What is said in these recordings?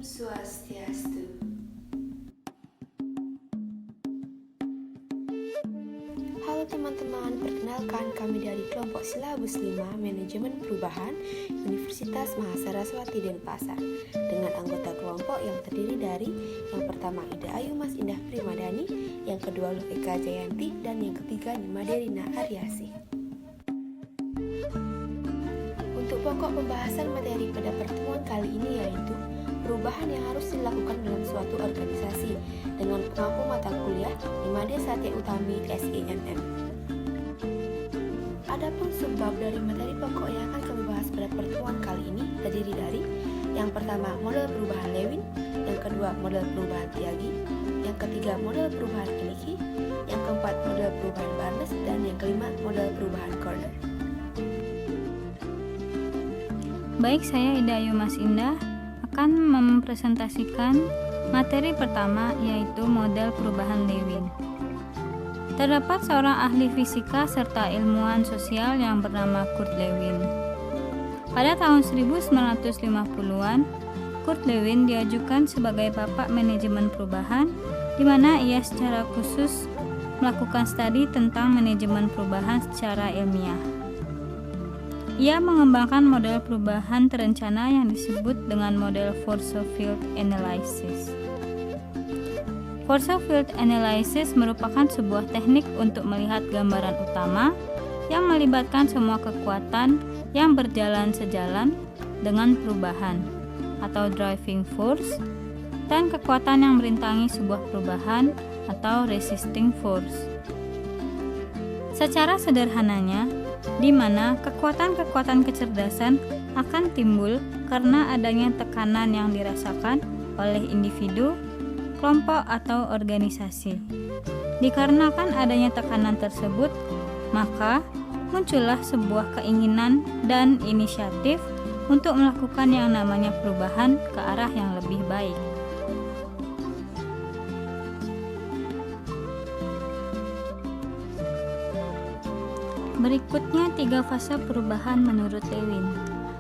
Swastiastu. Halo teman-teman, perkenalkan kami dari kelompok Silabus 5 Manajemen Perubahan Universitas Mahasaraswati Denpasar dengan anggota kelompok yang terdiri dari yang pertama Ida Ayu Mas Indah Primadani, yang kedua Loh Eka Jayanti, dan yang ketiga Nima Derina Aryasi. Untuk pokok pembahasan materi pada pertemuan kali ini yaitu perubahan yang harus dilakukan dalam suatu organisasi dengan pengampu mata kuliah Nimade Satya Utami SIMM. Adapun subbab dari materi pokok yang akan kami bahas pada pertemuan kali ini terdiri dari yang pertama model perubahan Lewin, yang kedua model perubahan Tyagi, yang ketiga model perubahan Kiliki, yang keempat model perubahan Barnes, dan yang kelima model perubahan Corner. Baik, saya Ida Ayu Mas Indah akan mempresentasikan materi pertama, yaitu model perubahan Lewin. Terdapat seorang ahli fisika serta ilmuwan sosial yang bernama Kurt Lewin. Pada tahun 1950-an, Kurt Lewin diajukan sebagai bapak manajemen perubahan, di mana ia secara khusus melakukan studi tentang manajemen perubahan secara ilmiah. Ia mengembangkan model perubahan terencana yang disebut dengan model Force Field Analysis. Force Field Analysis merupakan sebuah teknik untuk melihat gambaran utama yang melibatkan semua kekuatan yang berjalan sejalan dengan perubahan atau driving force dan kekuatan yang merintangi sebuah perubahan atau resisting force. Secara sederhananya, di mana kekuatan-kekuatan kecerdasan akan timbul karena adanya tekanan yang dirasakan oleh individu, kelompok, atau organisasi. Dikarenakan adanya tekanan tersebut, maka muncullah sebuah keinginan dan inisiatif untuk melakukan yang namanya perubahan ke arah yang lebih baik. Berikutnya 3 fase perubahan menurut Lewin.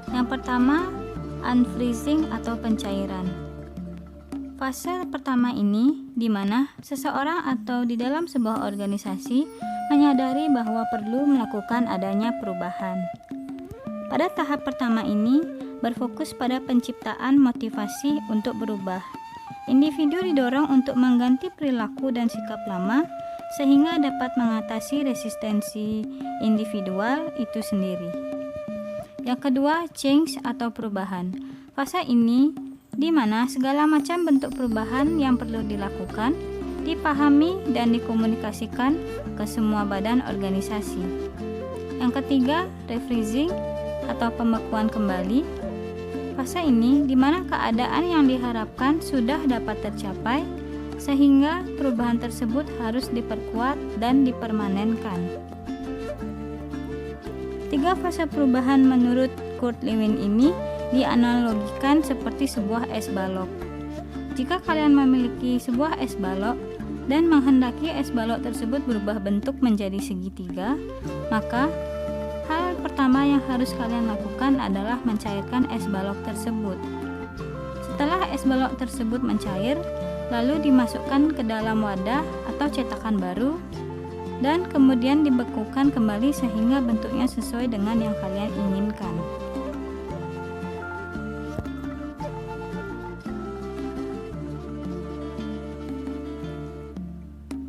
Yang pertama, unfreezing atau pencairan. Fase pertama ini di mana seseorang atau di dalam sebuah organisasi menyadari bahwa perlu melakukan adanya perubahan. Pada tahap pertama ini berfokus pada penciptaan motivasi untuk berubah. Individu didorong untuk mengganti perilaku dan sikap lama sehingga dapat mengatasi resistensi individual itu sendiri. Yang kedua, change atau perubahan. Fase ini di mana segala macam bentuk perubahan yang perlu dilakukan, dipahami dan dikomunikasikan ke semua badan organisasi. Yang ketiga, refreezing atau pembekuan kembali. Fase ini di mana keadaan yang diharapkan sudah dapat tercapai sehingga perubahan tersebut harus diperkuat dan dipermanenkan. 3 fase perubahan menurut Kurt Lewin ini dianalogikan seperti sebuah es balok. Jika kalian memiliki sebuah es balok dan menghendaki es balok tersebut berubah bentuk menjadi segitiga, maka hal pertama yang harus kalian lakukan adalah mencairkan es balok tersebut. Setelah es balok tersebut mencair, lalu dimasukkan ke dalam wadah atau cetakan baru dan kemudian dibekukan kembali sehingga bentuknya sesuai dengan yang kalian inginkan.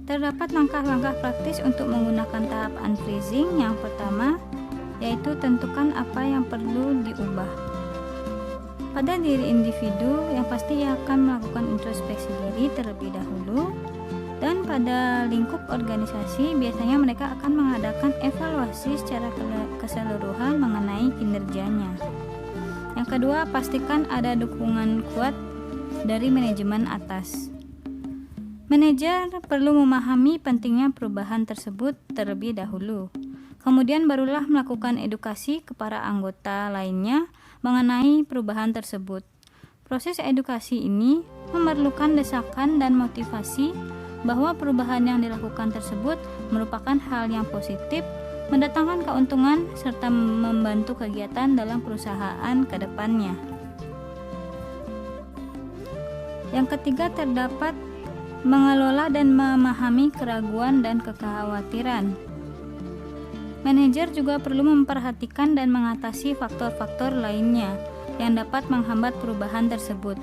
Terdapat langkah-langkah praktis untuk menggunakan tahap unfreezing. Yang pertama, yaitu tentukan apa yang perlu diubah. Pada diri individu, yang pasti ia akan melakukan introspeksi diri terlebih dahulu, dan pada lingkup organisasi biasanya mereka akan mengadakan evaluasi secara keseluruhan mengenai kinerjanya. Yang kedua, pastikan ada dukungan kuat dari manajemen atas. Manajer perlu memahami pentingnya perubahan tersebut terlebih dahulu. Kemudian barulah melakukan edukasi kepada anggota lainnya mengenai perubahan tersebut. Proses edukasi ini memerlukan desakan dan motivasi bahwa perubahan yang dilakukan tersebut merupakan hal yang positif, mendatangkan keuntungan, serta membantu kegiatan dalam perusahaan ke depannya. Yang ketiga, terdapat mengelola dan memahami keraguan dan kekhawatiran. Manajer juga perlu memperhatikan dan mengatasi faktor-faktor lainnya yang dapat menghambat perubahan tersebut,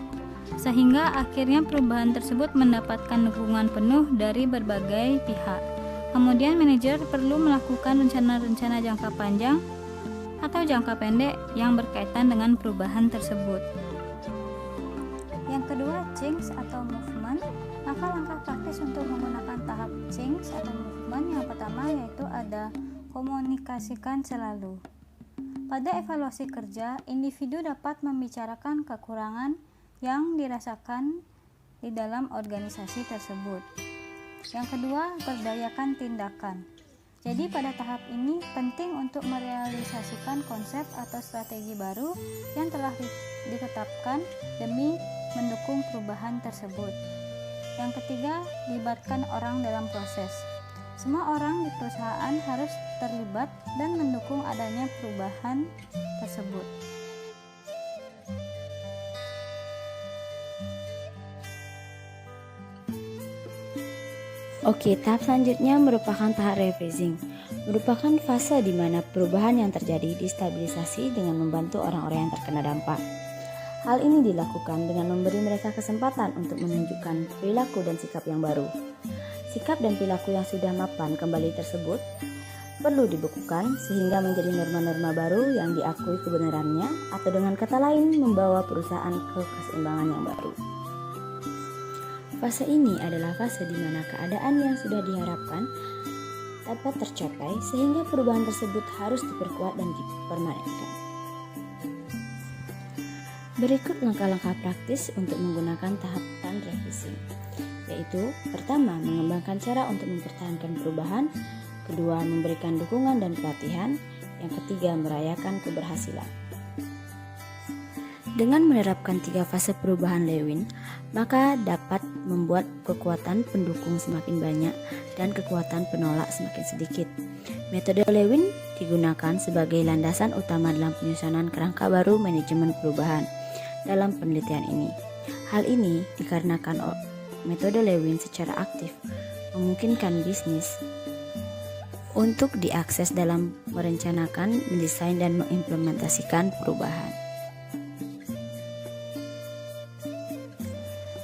sehingga akhirnya perubahan tersebut mendapatkan dukungan penuh dari berbagai pihak. Kemudian manajer perlu melakukan rencana-rencana jangka panjang atau jangka pendek yang berkaitan dengan perubahan tersebut. Yang kedua, change atau movement. Maka langkah praktis untuk menggunakan tahap change atau movement yang pertama yaitu ada komunikasikan selalu. Pada evaluasi kerja, individu dapat membicarakan kekurangan yang dirasakan di dalam organisasi tersebut. Yang kedua, berdayakan tindakan. Jadi pada tahap ini penting untuk merealisasikan konsep atau strategi baru yang telah ditetapkan demi mendukung perubahan tersebut. Yang ketiga, libatkan orang dalam proses. Semua orang di perusahaan harus terlibat dan mendukung adanya perubahan tersebut. Oke, tahap selanjutnya merupakan tahap rephrasing. Merupakan fase di mana perubahan yang terjadi distabilisasi dengan membantu orang-orang yang terkena dampak. Hal ini dilakukan dengan memberi mereka kesempatan untuk menunjukkan perilaku dan sikap yang baru. Sikap dan perilaku yang sudah mapan kembali tersebut perlu dibekukan sehingga menjadi norma-norma baru yang diakui kebenarannya, atau dengan kata lain membawa perusahaan ke keseimbangan yang baru. Fase ini adalah fase di mana keadaan yang sudah diharapkan dapat tercapai sehingga perubahan tersebut harus diperkuat dan dipermanenkan. Berikut langkah-langkah praktis untuk menggunakan tahapan rephrasing, yaitu pertama, mengembangkan cara untuk mempertahankan perubahan, kedua, memberikan dukungan dan pelatihan, yang ketiga, merayakan keberhasilan. Dengan menerapkan 3 fase perubahan Lewin, maka dapat membuat kekuatan pendukung semakin banyak dan kekuatan penolak semakin sedikit. Metode Lewin digunakan sebagai landasan utama dalam penyusunan kerangka baru manajemen perubahan dalam penelitian ini. Hal ini dikarenakan metode Lewin secara aktif memungkinkan bisnis untuk diakses dalam merencanakan, mendesain, dan mengimplementasikan perubahan.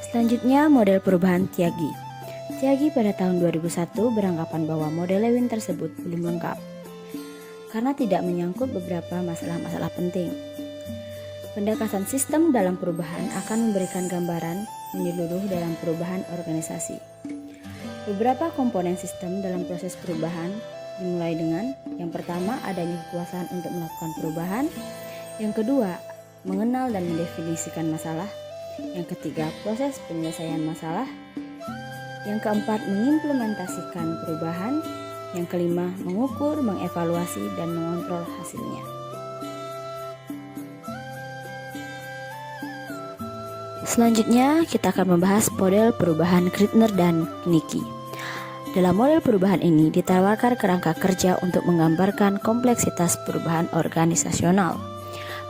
Selanjutnya, model perubahan Tyagi. Tyagi pada tahun 2001 beranggapan bahwa model Lewin tersebut belum lengkap karena tidak menyangkut beberapa masalah-masalah penting. Pendekatan sistem dalam perubahan akan memberikan gambaran menyeluruh dalam perubahan organisasi. Beberapa komponen sistem dalam proses perubahan dimulai dengan yang pertama, adanya kekuasaan untuk melakukan perubahan. Yang kedua, mengenal dan mendefinisikan masalah. Yang ketiga, proses penyelesaian masalah. Yang keempat, mengimplementasikan perubahan. Yang kelima, mengukur, mengevaluasi, dan mengontrol hasilnya. Selanjutnya, kita akan membahas model perubahan Krittner dan Knicky. Dalam model perubahan ini ditawarkan kerangka kerja untuk menggambarkan kompleksitas perubahan organisasional.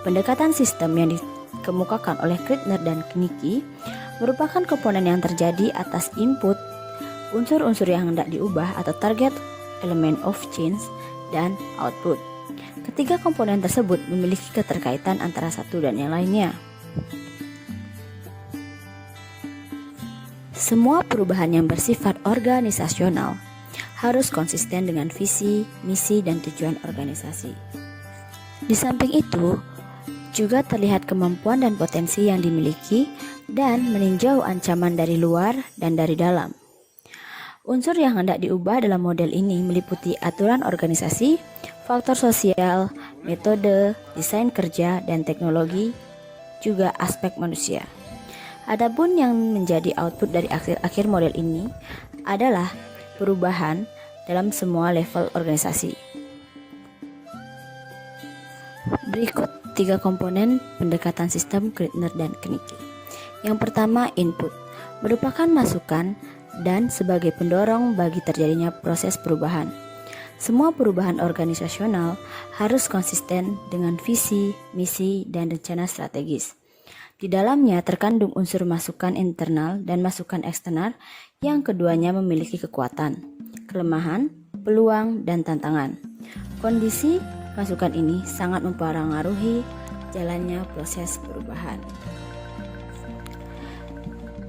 Pendekatan sistem yang dikemukakan oleh Krittner dan Knicky merupakan komponen yang terjadi atas input, unsur-unsur yang hendak diubah atau target element of change, dan output. Ketiga komponen tersebut memiliki keterkaitan antara satu dan yang lainnya. Semua perubahan yang bersifat organisasional harus konsisten dengan visi, misi, dan tujuan organisasi. Di samping itu, juga terlihat kemampuan dan potensi yang dimiliki dan meninjau ancaman dari luar dan dari dalam. Unsur yang hendak diubah dalam model ini meliputi aturan organisasi, faktor sosial, metode, desain kerja, dan teknologi, juga aspek manusia. Adapun yang menjadi output dari akhir model ini adalah perubahan dalam semua level organisasi. Berikut 3 komponen pendekatan sistem Krittner dan Knicky. Yang pertama, input, merupakan masukan dan sebagai pendorong bagi terjadinya proses perubahan. Semua perubahan organisasional harus konsisten dengan visi, misi, dan rencana strategis. Di dalamnya terkandung unsur masukan internal dan masukan eksternal yang keduanya memiliki kekuatan, kelemahan, peluang, dan tantangan. Kondisi masukan ini sangat mempengaruhi jalannya proses perubahan.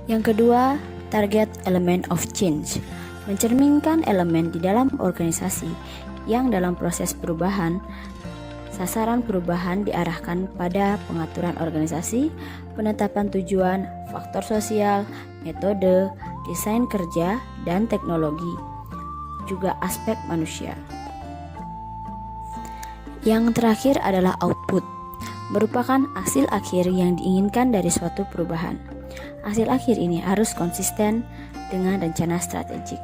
Yang kedua, target element of change, mencerminkan elemen di dalam organisasi yang dalam proses perubahan. Sasaran perubahan diarahkan pada pengaturan organisasi, penetapan tujuan, faktor sosial, metode, desain kerja, dan teknologi, juga aspek manusia. Yang terakhir adalah output, merupakan hasil akhir yang diinginkan dari suatu perubahan. Hasil akhir ini harus konsisten dengan rencana strategik.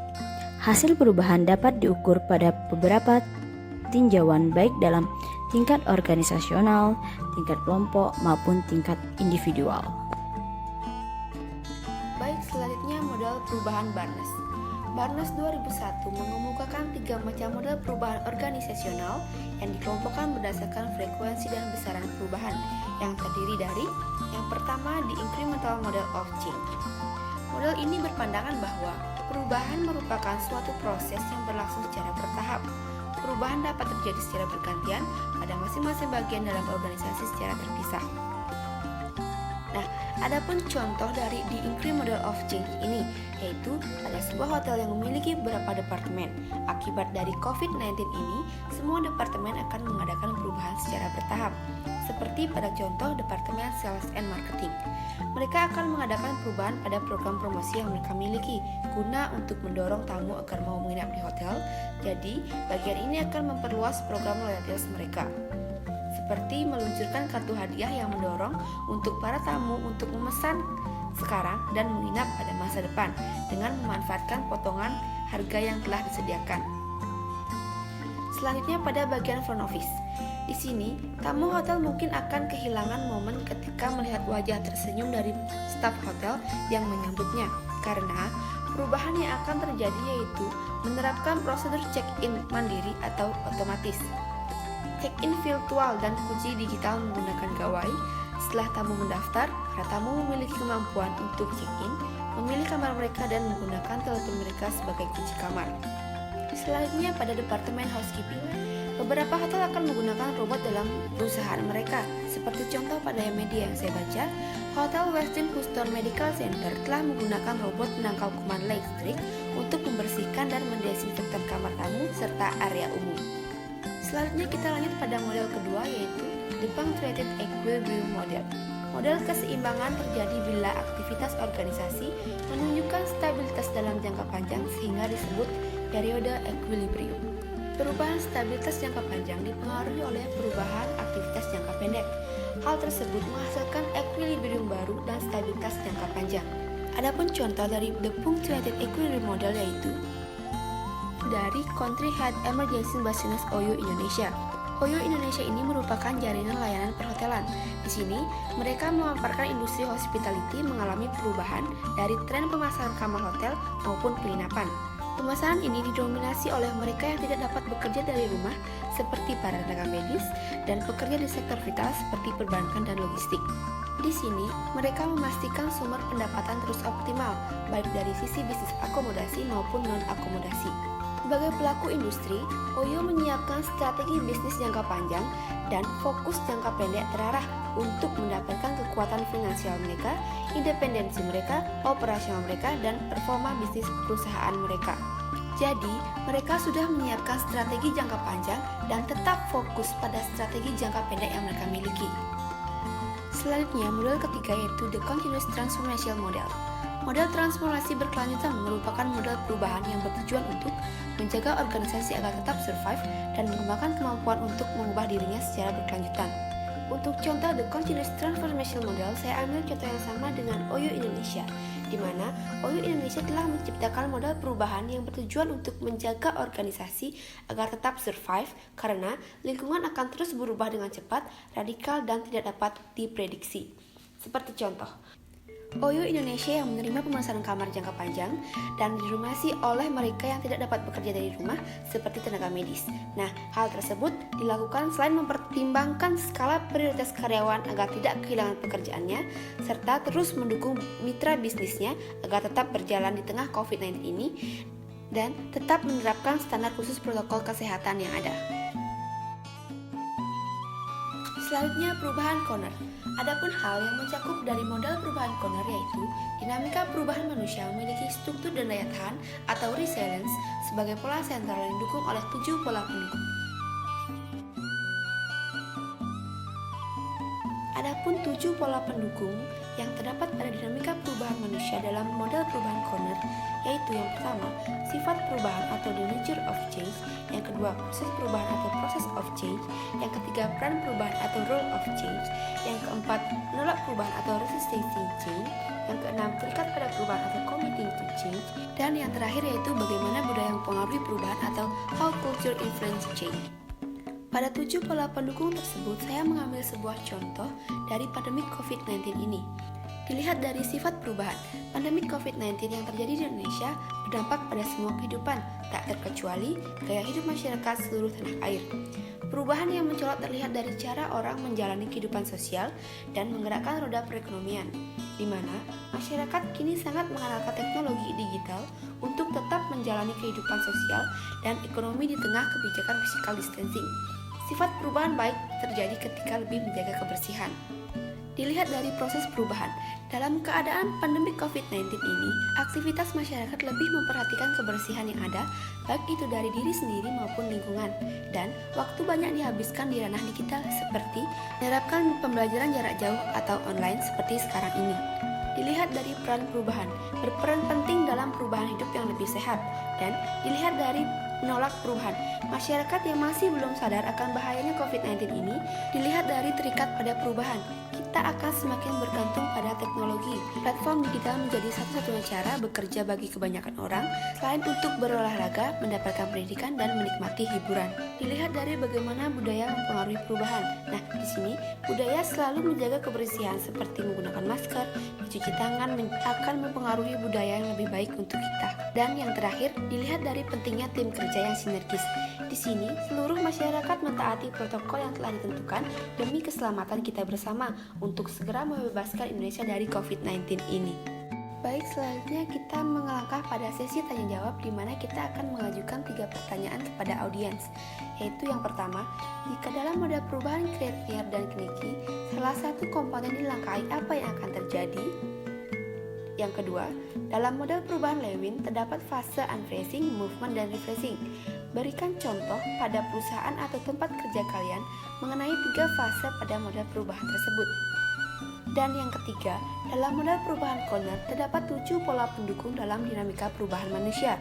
Hasil perubahan dapat diukur pada beberapa tinjauan baik dalam tingkat organisasional, tingkat kelompok, maupun tingkat individual. Baik, selanjutnya model perubahan Barnes. Barnes 2001 mengemukakan 3 macam model perubahan organisasional yang dikelompokkan berdasarkan frekuensi dan besaran perubahan yang terdiri dari yang pertama, the incremental model of change. Model ini berpandangan bahwa perubahan merupakan suatu proses yang berlangsung secara bertahap. Perubahan dapat terjadi secara bergantian pada masing-masing bagian dalam organisasi secara terpisah. Nah, adapun contoh dari the incremental model of change ini, yaitu ada sebuah hotel yang memiliki beberapa departemen. Akibat dari COVID-19 ini, semua departemen akan mengadakan perubahan secara bertahap, seperti pada contoh departemen sales and marketing. Mereka akan mengadakan perubahan pada program promosi yang mereka miliki, guna untuk mendorong tamu agar mau menginap di hotel. Jadi, bagian ini akan memperluas program loyalitas mereka, seperti meluncurkan kartu hadiah yang mendorong untuk para tamu untuk memesan sekarang dan menginap pada masa depan dengan memanfaatkan potongan harga yang telah disediakan. Selanjutnya pada bagian front office. Di sini, tamu hotel mungkin akan kehilangan momen ketika melihat wajah tersenyum dari staf hotel yang menyambutnya, karena perubahan yang akan terjadi yaitu menerapkan prosedur check-in mandiri atau otomatis, check-in virtual dan kunci digital menggunakan gawai. Setelah tamu mendaftar, para tamu memiliki kemampuan untuk check-in, memilih kamar mereka dan menggunakan telepon mereka sebagai kunci kamar. Selanjutnya pada departemen housekeeping, beberapa hotel akan menggunakan robot dalam perusahaan mereka. Seperti contoh pada media yang saya baca, Hotel Westin Houston Medical Center telah menggunakan robot penangkal kuman listrik untuk membersihkan dan mendesinfektan kamar tamu serta area umum. Selanjutnya kita lanjut pada model kedua, yaitu the punctuated equilibrium model. Model keseimbangan terjadi bila aktivitas organisasi menunjukkan stabilitas dalam jangka panjang sehingga disebut periode equilibrium. Perubahan stabilitas jangka panjang dipengaruhi oleh perubahan aktivitas jangka pendek. Hal tersebut menghasilkan equilibrium baru dan stabilitas jangka panjang. Adapun contoh dari the punctuated equilibrium model yaitu dari Country Head Emergency Business OYO Indonesia. OYO Indonesia ini merupakan jaringan layanan perhotelan. Di sini, mereka memaparkan industri hospitality mengalami perubahan dari tren pemasaran kamar hotel maupun penginapan. Pemasaran ini didominasi oleh mereka yang tidak dapat bekerja dari rumah, seperti para tenaga medis dan pekerja di sektor vital seperti perbankan dan logistik. Di sini, mereka memastikan sumber pendapatan terus optimal, baik dari sisi bisnis akomodasi maupun non-akomodasi. Sebagai pelaku industri, OYO menyiapkan strategi bisnis jangka panjang dan fokus jangka pendek terarah untuk mendapatkan kekuatan finansial mereka, independensi mereka, operasional mereka, dan performa bisnis perusahaan mereka. Jadi, mereka sudah menyiapkan strategi jangka panjang dan tetap fokus pada strategi jangka pendek yang mereka miliki. Selanjutnya, model ketiga yaitu the continuous transformation model. Model transformasi berkelanjutan merupakan model perubahan yang bertujuan untuk menjaga organisasi agar tetap survive dan mengembangkan kemampuan untuk mengubah dirinya secara berkelanjutan. Untuk contoh the continuous transformation model, saya ambil contoh yang sama dengan OYO Indonesia, di mana OYO Indonesia telah menciptakan model perubahan yang bertujuan untuk menjaga organisasi agar tetap survive karena lingkungan akan terus berubah dengan cepat, radikal, dan tidak dapat diprediksi. Seperti contoh, OYO Indonesia yang menerima pemesanan kamar jangka panjang dan dirumasi oleh mereka yang tidak dapat bekerja dari rumah seperti tenaga medis. Nah, hal tersebut dilakukan selain mempertimbangkan skala prioritas karyawan agar tidak kehilangan pekerjaannya, serta terus mendukung mitra bisnisnya agar tetap berjalan di tengah COVID-19 ini dan tetap menerapkan standar khusus protokol kesehatan yang ada. Selanjutnya, perubahan Conner. Adapun hal yang mencakup dari modal perubahan Conner yaitu dinamika perubahan manusia memiliki struktur dan daya tahan atau resilience sebagai pola sentral yang didukung oleh 7 pola pendukung. Adapun 7 pola pendukung yang terdapat pada dinamika perubahan manusia dalam model perubahan Conner yaitu yang pertama, sifat perubahan atau the nature of change, yang kedua, proses perubahan atau process of change, yang ketiga, peran perubahan atau role of change, yang keempat, menolak perubahan atau resisting change, yang keenam, terikat pada perubahan atau committing to change, dan yang terakhir yaitu bagaimana budaya mempengaruhi perubahan atau how culture influence change. Pada 7 pola pendukung tersebut, saya mengambil sebuah contoh dari pandemi COVID-19 ini. Dilihat dari sifat perubahan, pandemi COVID-19 yang terjadi di Indonesia berdampak pada semua kehidupan, tak terkecuali gaya hidup masyarakat seluruh tanah air. Perubahan yang mencolok terlihat dari cara orang menjalani kehidupan sosial dan menggerakkan roda perekonomian, di mana masyarakat kini sangat mengandalkan teknologi digital untuk tetap menjalani kehidupan sosial dan ekonomi di tengah kebijakan physical distancing. Sifat perubahan baik terjadi ketika lebih menjaga kebersihan. Dilihat dari proses perubahan, dalam keadaan pandemi COVID-19 ini, aktivitas masyarakat lebih memperhatikan kebersihan yang ada, baik itu dari diri sendiri maupun lingkungan, dan waktu banyak dihabiskan di ranah digital seperti menerapkan pembelajaran jarak jauh atau online seperti sekarang ini. Dilihat dari peran perubahan, berperan penting dalam perubahan hidup yang lebih sehat, dan dilihat dari menolak perubahan, masyarakat yang masih belum sadar akan bahayanya COVID-19 ini, dilihat dari terikat pada perubahan, kita akan semakin bergantung pada teknologi. Platform digital menjadi satu-satunya cara bekerja bagi kebanyakan orang, selain untuk berolahraga, mendapatkan pendidikan, dan menikmati hiburan. Dilihat dari bagaimana budaya mempengaruhi perubahan. Nah, di sini budaya selalu menjaga kebersihan seperti menggunakan masker, mencuci tangan akan mempengaruhi budaya yang lebih baik untuk kita. Dan yang terakhir, dilihat dari pentingnya tim kerja yang sinergis. Di sini, seluruh masyarakat mentaati protokol yang telah ditentukan demi keselamatan kita bersama untuk segera membebaskan Indonesia dari COVID-19 ini. Baik, selanjutnya kita melangkah pada sesi tanya jawab di mana kita akan mengajukan 3 pertanyaan kepada audiens, yaitu yang pertama, jika dalam moda perubahan kreatif dan kliniki, salah satu komponen dilangkahi, apa yang akan terjadi? Yang kedua, dalam model perubahan Lewin terdapat fase unfreezing, movement, dan refreshing. Berikan contoh pada perusahaan atau tempat kerja kalian mengenai 3 fase pada model perubahan tersebut. Dan yang ketiga, dalam model perubahan Conner terdapat 7 pola pendukung dalam dinamika perubahan manusia.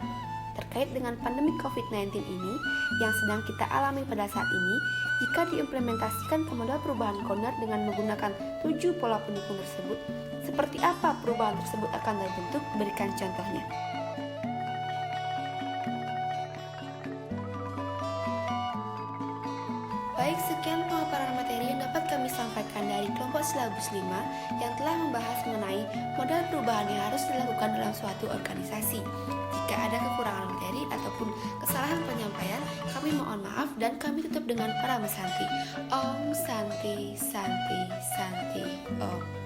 Terkait dengan pandemi COVID-19 ini yang sedang kita alami pada saat ini, jika diimplementasikan ke model perubahan Conner dengan menggunakan 7 pola pendukung tersebut, seperti apa perubahan tersebut akan terbentuk? Berikan contohnya. Baik, sekian pemaparan materi yang dapat kami sampaikan dari kelompok silabus 5 yang telah membahas mengenai modal perubahan yang harus dilakukan dalam suatu organisasi. Jika ada kekurangan materi ataupun kesalahan penyampaian, kami mohon maaf dan kami tutup dengan Parama Santi. Om Santi Santi Santi Om.